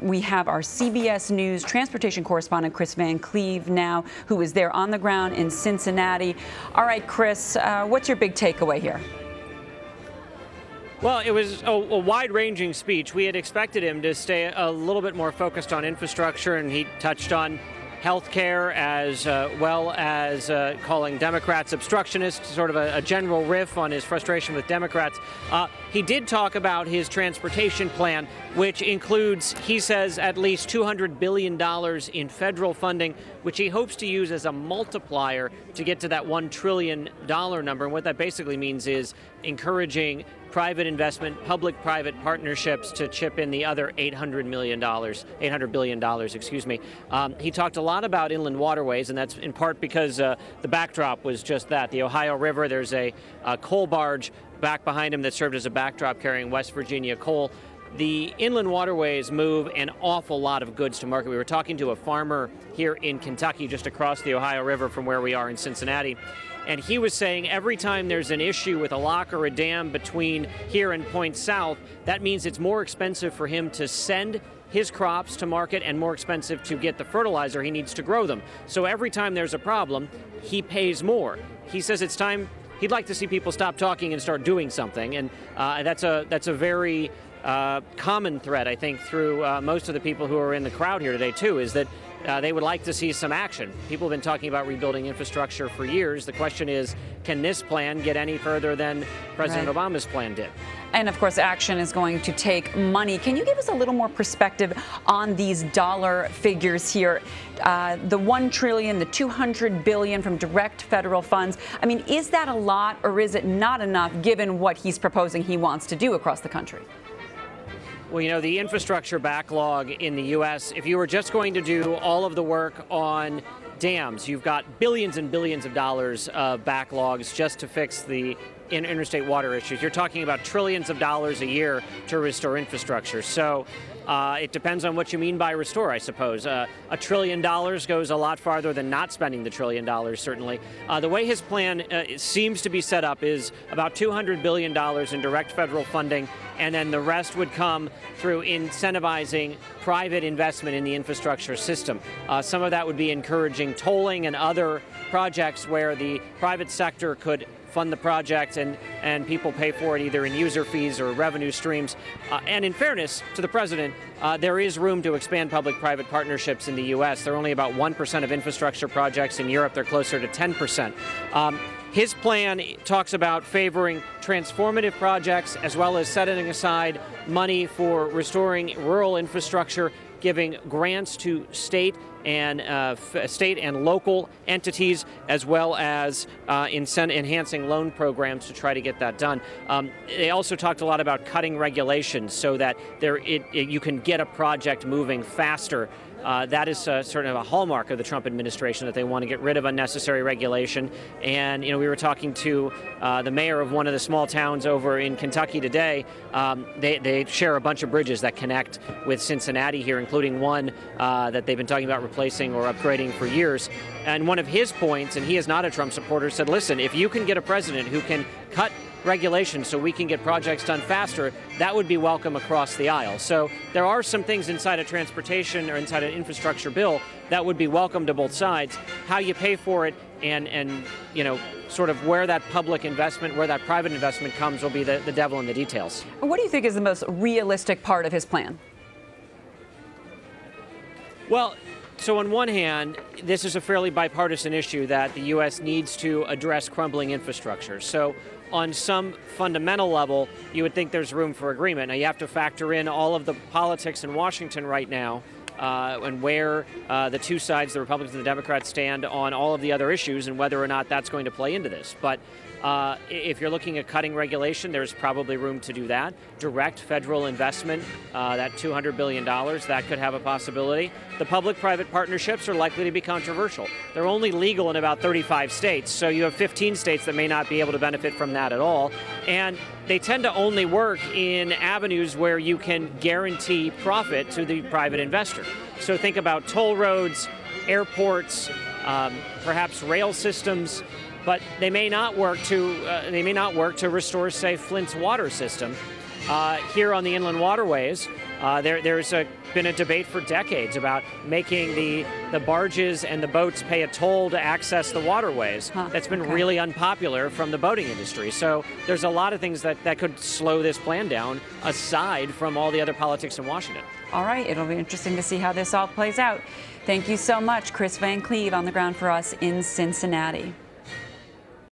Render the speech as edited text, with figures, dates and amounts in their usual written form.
We have our CBS News transportation correspondent, Kris Van Cleave, now, who is there on the ground in Cincinnati. All right, Kris, what's your big takeaway here? Well, it was a wide-ranging speech. We had expected him to stay a little bit more focused on infrastructure, and he touched on health care as well as calling Democrats obstructionists, sort of a general riff on his frustration with Democrats. He did talk about his transportation plan, which includes, he says, at least $200 billion in federal funding, which he hopes to use as a multiplier to get to that $1 trillion number. And what that basically means is encouraging private investment, public-private partnerships to chip in the other $800 billion, excuse me. He talked a lot about inland waterways, and that's in part because the backdrop was just that. The Ohio River, there's a coal barge back behind him that served as a backdrop carrying West Virginia coal. The inland waterways move an awful lot of goods to market. We were talking to a farmer here in Kentucky, just across the Ohio River from where we are in Cincinnati, and he was saying every time there's an issue with a lock or a dam between here and Point South, that means it's more expensive for him to send his crops to market and more expensive to get the fertilizer he needs to grow them. So every time there's a problem, he pays more. He says it's time. He'd like to see people stop talking and start doing something, and that's a very common thread, I think, through most of the people who are in the crowd here today, too, is that they would like to see some action. People have been talking about rebuilding infrastructure for years. The question is, can this plan get any further than President Obama's plan did? And of course, action is going to take money. Can you give us a little more perspective on these dollar figures here? The $1 trillion, the $200 billion from direct federal funds. I mean, is that a lot or is it not enough given what he's proposing he wants to do across the country? Well, you know, the infrastructure backlog in the U.S., if you were just going to do all of the work on dams, you've got billions and billions of dollars of backlogs just to fix the interstate water issues. You're talking about trillions of dollars a year to restore infrastructure. So it depends on what you mean by restore, I suppose. $1 trillion goes a lot farther than not spending the $1 trillion, certainly. The way his plan seems to be set up is about $200 billion in direct federal funding, and then the rest would come through incentivizing private investment in the infrastructure system. Some of that would be encouraging tolling and other projects where the private sector could fund the project and people pay for it either in user fees or revenue streams. And in fairness to the president, there is room to expand public-private partnerships in the U.S. They're only about 1% of infrastructure projects. In Europe, they're closer to 10%. His plan talks about favoring transformative projects as well as setting aside money for restoring rural infrastructure, giving grants to state and local entities, as well as enhancing loan programs to try to get that done. They also talked a lot about cutting regulations so that you can get a project moving faster. That is sort of a hallmark of the Trump administration, that they want to get rid of unnecessary regulation. And, you know, we were talking to the mayor of one of the small towns over in Kentucky today. They share a bunch of bridges that connect with Cincinnati here, including one that they've been talking about replacing or upgrading for years. And one of his points, and he is not a Trump supporter, said, listen, if you can get a president who can cut regulations so we can get projects done faster, that would be welcome across the aisle. So there are some things inside a transportation or inside an infrastructure bill that would be welcome to both sides. How you pay for it and you know, sort of where that public investment, where that private investment comes will be the devil in the details. What do you think is the most realistic part of his plan? Well, so on one hand, this is a fairly bipartisan issue that the U.S. needs to address crumbling infrastructure. So on some fundamental level, you would think there's room for agreement. Now, you have to factor in all of the politics in Washington right now and where the two sides, the Republicans and the Democrats, stand on all of the other issues and whether or not that's going to play into this. But if you're looking at cutting regulation, there's probably room to do that. Direct federal investment, that $200 billion, that could have a possibility. The public-private partnerships are likely to be controversial. They're only legal in about 35 states, so you have 15 states that may not be able to benefit from that at all. And they tend to only work in avenues where you can guarantee profit to the private investor. So think about toll roads, airports, perhaps rail systems. But they may not work to restore, say, Flint's water system here on the inland waterways, There's been a debate for decades about making the barges and the boats pay a toll to access the waterways. That's been really unpopular from the boating industry. So there's a lot of things that could slow this plan down, aside from all the other politics in Washington. All right, it'll be interesting to see how this all plays out. Thank you so much, Kris Van Cleave, on the ground for us in Cincinnati.